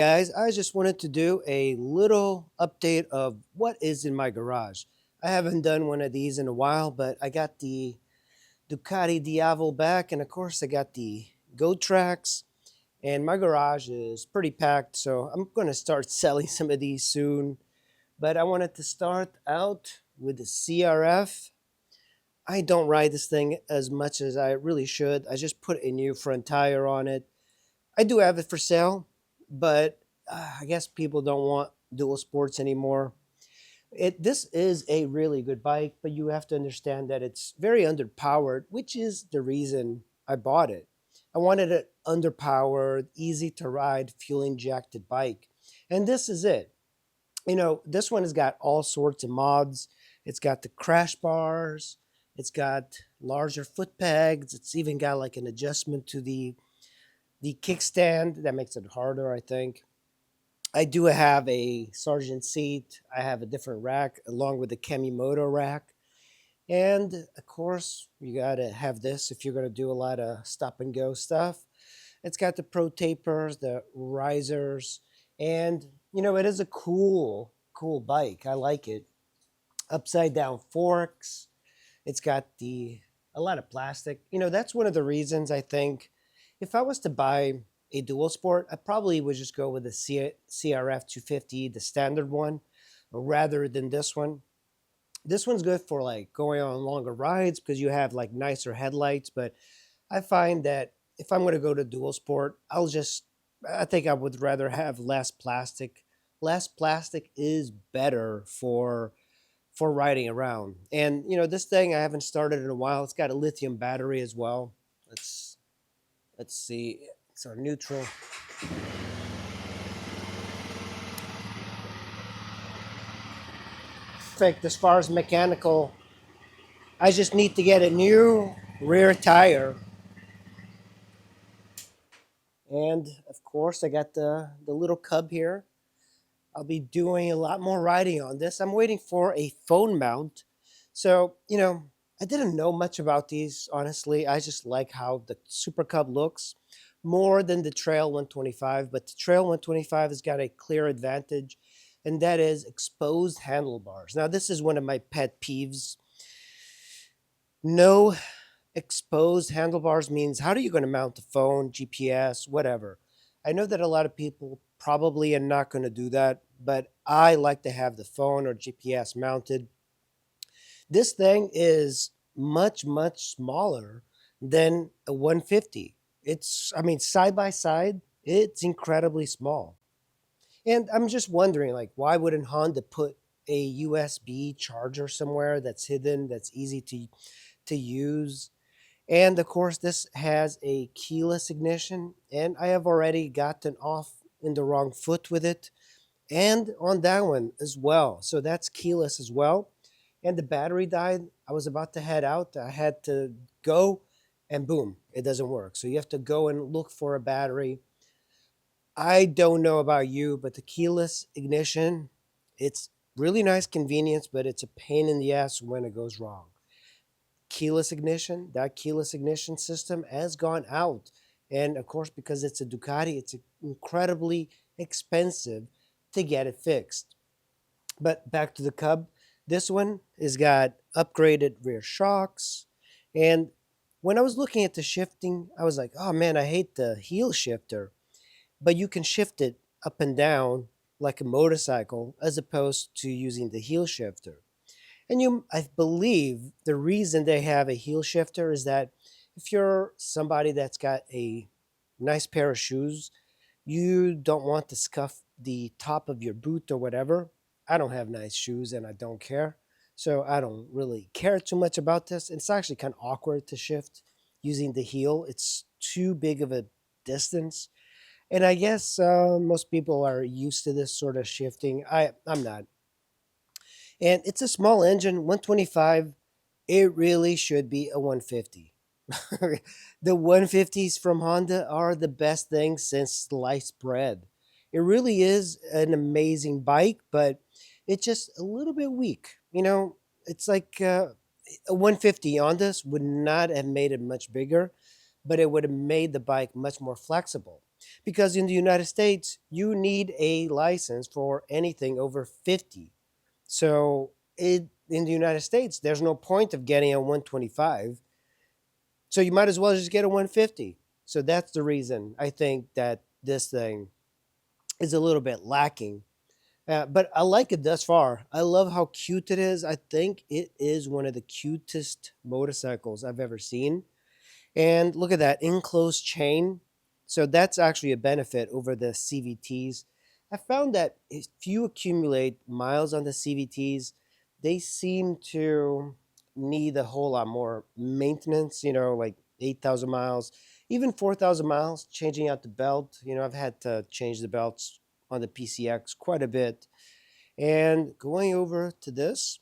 Guys, I just wanted to do a little update of what is in my garage. I haven't done one of these in a while, but I got the Ducati Diavel back, and of course I got the Go Tracks, and my garage is pretty packed, so I'm going to start selling some of these soon. But I wanted to start out with the CRF. I don't ride this thing as much as I really should. I just put a new front tire on it. I do have it for sale, but I guess people don't want dual sports anymore. This is a really good bike, but you have to understand that it's very underpowered, which is the reason I bought it. I wanted an underpowered, easy to ride, fuel injected bike, and this is it. This one has got all sorts of mods. It's got the crash bars. It's got larger foot pegs. It's even got like an adjustment to the kickstand that makes it harder, I think. I do have a sergeant seat. I have a different rack along with the Kemimoto rack. And of course, you got to have this if you're going to do a lot of stop and go stuff. It's got the pro tapers, the risers, and it is a cool bike. I like it. Upside down forks. It's got the a lot of plastic. That's one of the reasons I think if I was to buy a dual sport, I probably would just go with the CRF 250, the standard one, rather than this one. This one's good for like going on longer rides because you have like nicer headlights. But I find that if I'm going to go to dual sport, I think I would rather have less plastic. Less plastic is better for riding around. And this thing I haven't started in a while. It's got a lithium battery as well. Let's let's see. It's our neutral. Perfect as far as mechanical. I just need to get a new rear tire. And of course I got the little Cub here. I'll be doing a lot more riding on this. I'm waiting for a phone mount. So, I didn't know much about these, honestly. I just like how the Super Cub looks more than the Trail 125. But the Trail 125 has got a clear advantage, and that is exposed handlebars. Now, this is one of my pet peeves. No exposed handlebars means how are you going to mount the phone, GPS, whatever? I know that a lot of people probably are not going to do that, but I like to have the phone or GPS mounted. This thing is much smaller than a 150. I mean, side by side, it's incredibly small. And I'm just wondering, like, why wouldn't Honda put a USB charger somewhere that's hidden, that's easy to use? And of course, this has a keyless ignition, and I have already gotten off in the wrong foot with it, and on that one as well. So that's keyless as well. And the battery died. I was about to head out. I had to go, and boom, it doesn't work. So you have to go and look for a battery. I don't know about you, but the keyless ignition, it's really nice convenience, but it's a pain in the ass when it goes wrong. That keyless ignition system has gone out. And of course, because it's a Ducati, it's incredibly expensive to get it fixed. But back to the Cub, this one has got upgraded rear shocks. And when I was looking at the shifting, I was like, oh man, I hate the heel shifter. But you can shift it up and down like a motorcycle as opposed to using the heel shifter. And I believe the reason they have a heel shifter is that if you're somebody that's got a nice pair of shoes, you don't want to scuff the top of your boot or whatever. I don't have nice shoes and I don't care. So I don't really care too much about this. It's actually kind of awkward to shift using the heel. It's too big of a distance. And I guess most people are used to this sort of shifting. I'm not. And it's a small engine, 125. It really should be a 150. The 150s from Honda are the best thing since sliced bread. It really is an amazing bike, but it's just a little bit weak. It's like a 150 on this would not have made it much bigger, but it would have made the bike much more flexible. because in the United States, you need a license for anything over 50. So in the United States, there's no point of getting a 125. So you might as well just get a 150. So that's the reason I think that this thing is a little bit lacking. But I like it thus far. I love how cute it is. I think it is one of the cutest motorcycles I've ever seen. And look at that enclosed chain. So that's actually a benefit over the CVTs. I found that if you accumulate miles on the CVTs, they seem to need a whole lot more maintenance, like 8,000 miles, even 4,000 miles, changing out the belt. I've had to change the belts on the PCX quite a bit. And going over to this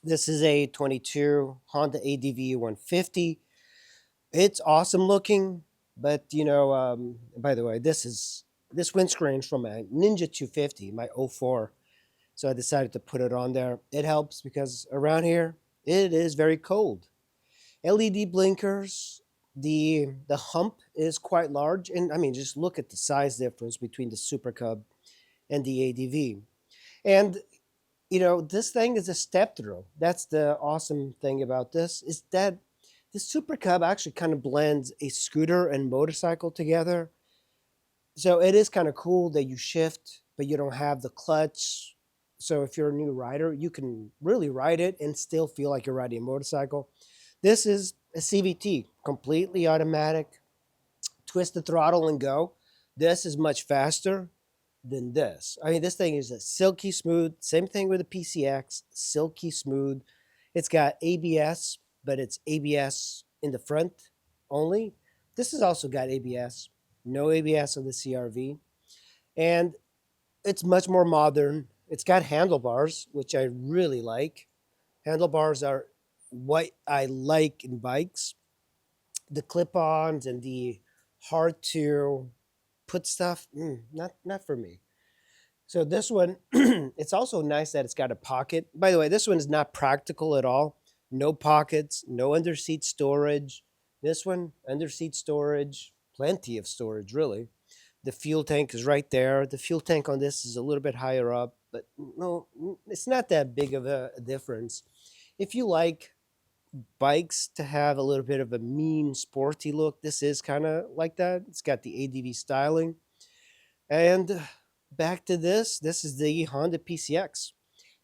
is a 22 Honda ADV 150. It's awesome looking, but by the way, this windscreen from a Ninja 250, my '04. So I decided to put it on there. It helps because around here it is very cold. LED blinkers. The hump is quite large, and I mean, just look at the size difference between the Super Cub and the ADV. And this thing is a step through. That's the awesome thing about this is that the Super Cub actually kind of blends a scooter and motorcycle together. So it is kind of cool that you shift, but you don't have the clutch. So if you're a new rider, you can really ride it and still feel like you're riding a motorcycle. This is a CVT, completely automatic. Twist the throttle and go. This is much faster than this. I mean, this thing is a silky smooth. Same thing with the PCX, silky smooth. It's got ABS, but it's ABS in the front only. This has also got ABS, no ABS on the CRV, and it's much more modern. It's got handlebars, which I really like. Handlebars are what I like in bikes. The clip-ons and the hard to put stuff, not for me. So this one, it's also nice that it's got a pocket. By the way, this one is not practical at all. No pockets, no underseat storage. This one, underseat storage, plenty of storage, really. The fuel tank is right there. The fuel tank on this is a little bit higher up, but no, it's not that big of a difference. If you like bikes to have a little bit of a mean, sporty look, this is kind of like that. It's got the ADV styling. And back to this is the Honda PCX.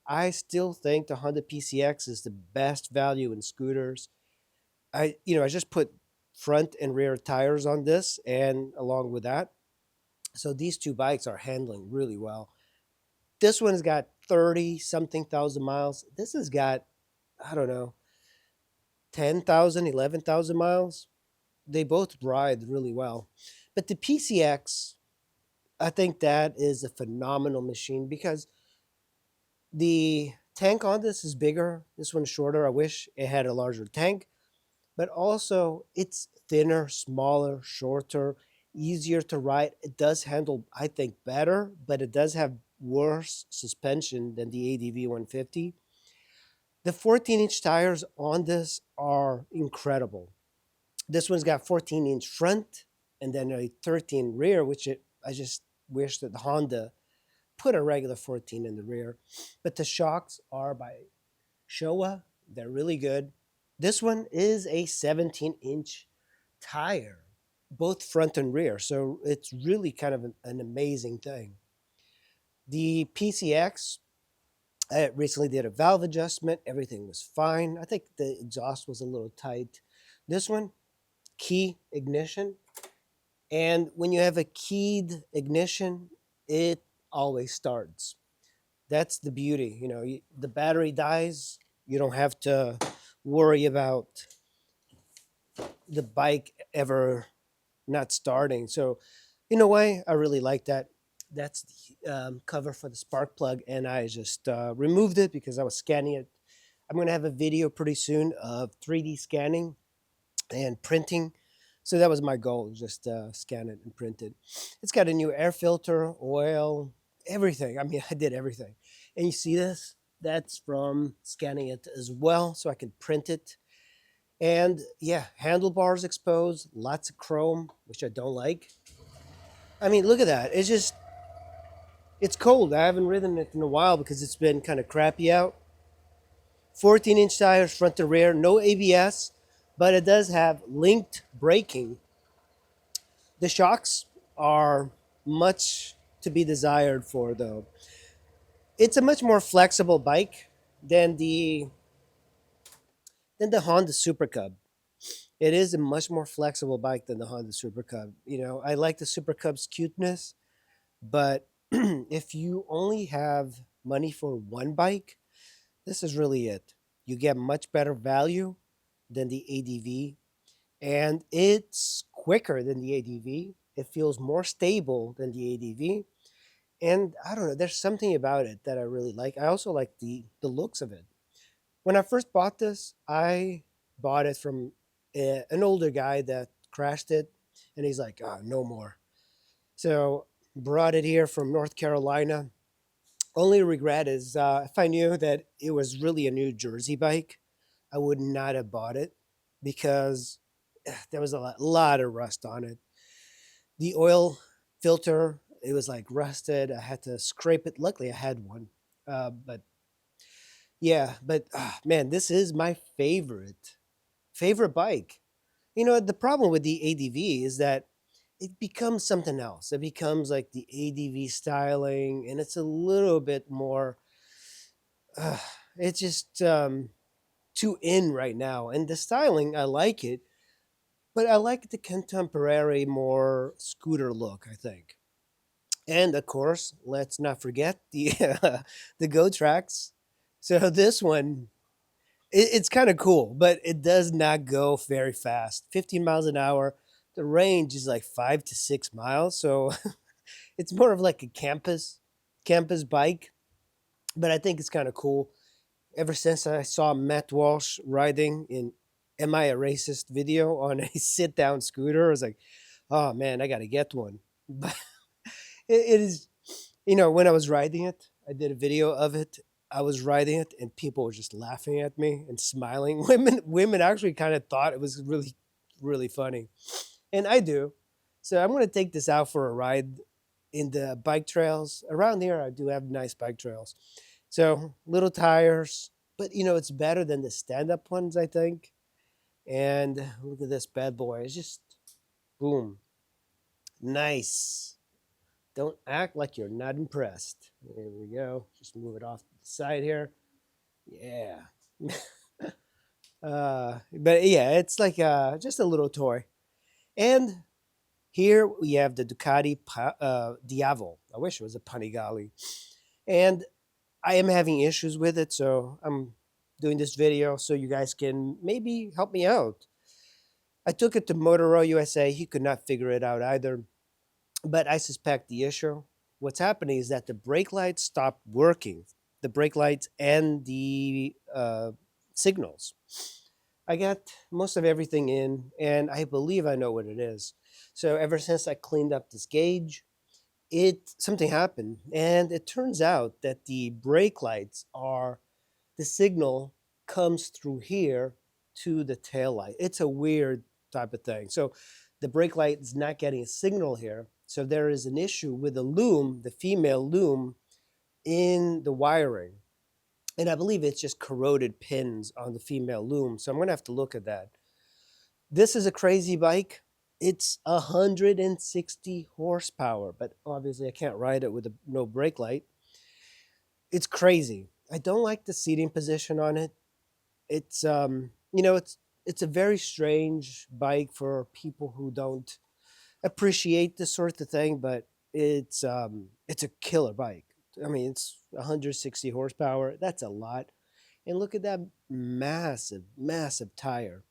I still think the Honda PCX is the best value in scooters. I just put front and rear tires on this, and along with that, so these two bikes are handling really well. This one's got 30 something thousand miles. This has got, I don't know, 10,000, 11,000 miles. They both ride really well. But the PCX, I think that is a phenomenal machine because the tank on this is bigger. This one's shorter. I wish it had a larger tank, but also it's thinner, smaller, shorter, easier to ride. It does handle, I think, better, but it does have worse suspension than the ADV 150. The 14-inch tires on this are incredible. This one's got 14-inch front and then a 13 rear, I just wish that the Honda put a regular 14 in the rear. But the shocks are by Shoei. They're really good. This one is a 17-inch tire, both front and rear. So it's really kind of an amazing thing. The PCX, I recently did a valve adjustment. Everything was fine. I think the exhaust was a little tight. This one, key ignition. And when you have a keyed ignition, it always starts. That's the beauty. The battery dies. You don't have to worry about the bike ever not starting. So, in a way, I really like that. That's the cover for the spark plug, and I just removed it because I was scanning it. I'm going to have a video pretty soon of 3D scanning and printing. So that was my goal, just scan it and print it. It's got a new air filter, oil, everything. I mean, I did everything. And you see this? That's from scanning it as well, so I can print it. And yeah, handlebars exposed, lots of chrome, which I don't like. I mean, look at that. It's just, it's cold. I haven't ridden it in a while because it's been kind of crappy out. 14-inch tires, front to rear, no ABS, but it does have linked braking. The shocks are much to be desired for, though. It's a much more flexible bike than the Honda Super Cub. It is a much more flexible bike than the Honda Super Cub. You know, I like the Super Cub's cuteness, but if you only have money for one bike, this is really it. You get much better value than the ADV, and it's quicker than the ADV. It feels more stable than the ADV, and I don't know. There's something about it that I really like. I also like the looks of it. When I first bought this, I bought it from an older guy that crashed it, and he's like, "Ah, no more." So brought it here from North Carolina. Only regret is if I knew that it was really a New Jersey bike, I would not have bought it because there was a lot of rust on it. The oil filter, it was like rusted. I had to scrape it. Luckily, I had one. But yeah, but man, this is my favorite bike. You know, the problem with the ADV is that it becomes something else. It becomes like the ADV styling, and it's a little bit more. Uh, it's just too in right now. And the styling, I like it, but I like the contemporary, more scooter look. I think, and of course, let's not forget the the Go Tracks. So this one, it's kind of cool, but it does not go very fast. 15 miles an hour. The range is like 5 to 6 miles, so it's more of like a campus bike. But I think it's kind of cool. Ever since I saw Matt Walsh riding in "Am I a Racist" video on a sit down scooter, I was like, oh man, I got to get one. But it is, you know, when I was riding it, I did a video of it. I was riding it, and people were just laughing at me and smiling. Women actually kind of thought it was really, really funny, and I do. So I'm going to take this out for a ride in the bike trails around here. I do have nice bike trails. So little tires, but you know it's better than the stand-up ones, I think. And look at this bad boy. It's just boom, nice. Don't act like you're not impressed. There we go. Just move it off to the side here. Yeah. But yeah, it's like just a little toy. And here we have the Ducati Diavel. I wish it was a Panigale. And I am having issues with it, so I'm doing this video so you guys can maybe help me out. I took it to Motorola USA. He could not figure it out either, but I suspect the issue. What's happening is that the brake lights stopped working, the brake lights and the signals. I got most of everything in, and I believe I know what it is. So ever since I cleaned up this gauge, it something happened, and it turns out that the brake lights are the signal comes through here to the tail light. It's a weird type of thing. So the brake light is not getting a signal here. So there is an issue with the loom, the female loom, in the wiring. And I believe it's just corroded pins on the female loom. So I'm going to have to look at that. This is a crazy bike. It's 160 horsepower, but obviously I can't ride it with no brake light. It's crazy. I don't like the seating position on it. It's you know, it's a very strange bike for people who don't appreciate this sort of thing, but it's a killer bike. I mean, it's 160 horsepower. That's a lot. And look at that massive tire.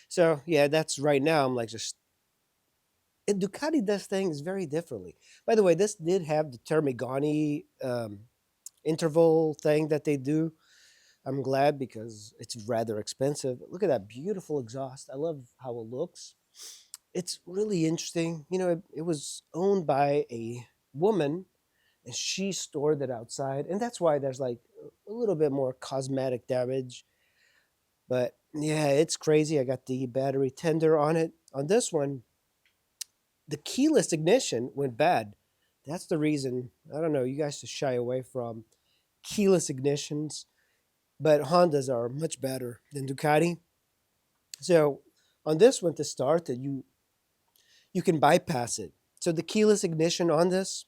So yeah, that's right now. I'm like just and Ducati does things very differently. By the way, this did have the Termigani interval thing that they do. I'm glad because it's rather expensive. Look at that beautiful exhaust. I love how it looks. It's really interesting. You know, it was owned by a woman and she stored it outside. And that's why there's like a little bit more cosmetic damage. But yeah, it's crazy. I got the battery tender on it. On this one, the keyless ignition went bad. That's the reason. I don't know. You guys should shy away from keyless ignitions, but Hondas are much better than Ducati. So on this one to start, that you can bypass it. So the keyless ignition on this,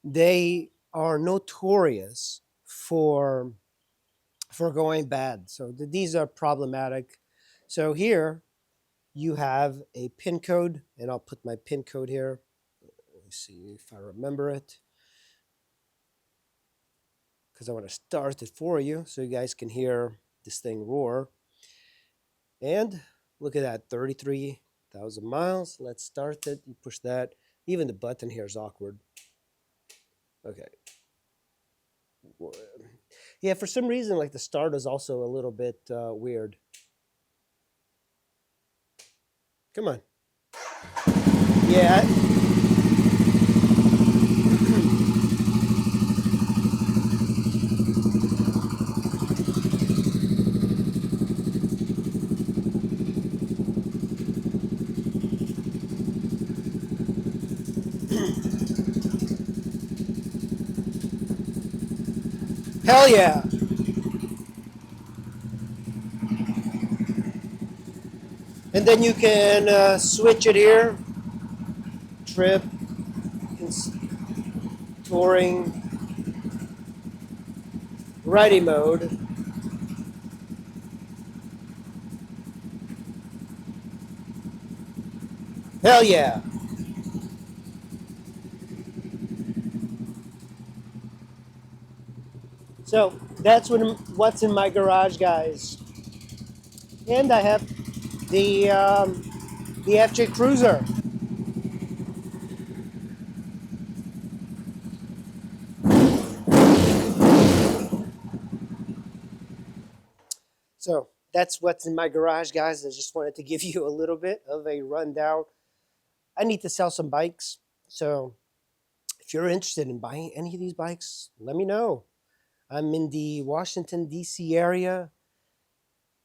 they are notorious for going bad. So these are problematic. So here you have a pin code, and I'll put my pin code here. Let me see if I remember it, because I want to start it for you so you guys can hear this thing roar. And look at that, 33,000 miles. Let's start it. You push that. Even the button here is awkward. Okay. Yeah, for some reason, like the start is also a little bit weird. Come on. Yeah. Hell yeah. And then you can switch it here. Trip, touring, ready mode. Hell yeah. So that's what's in my garage, guys. And I have the FJ Cruiser. So that's what's in my garage, guys. I just wanted to give you a little bit of a rundown. I need to sell some bikes. So if you're interested in buying any of these bikes, let me know. I'm in the Washington, D.C. area,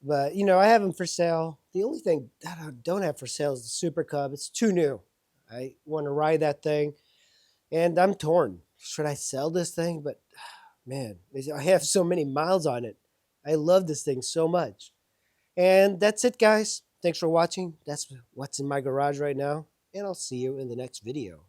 but I have them for sale. The only thing that I don't have for sale is the Super Cub. It's too new. I want to ride that thing, and I'm torn. Should I sell this thing? But man, I have so many miles on it. I love this thing so much. And that's it, guys. Thanks for watching. That's what's in my garage right now, and I'll see you in the next video.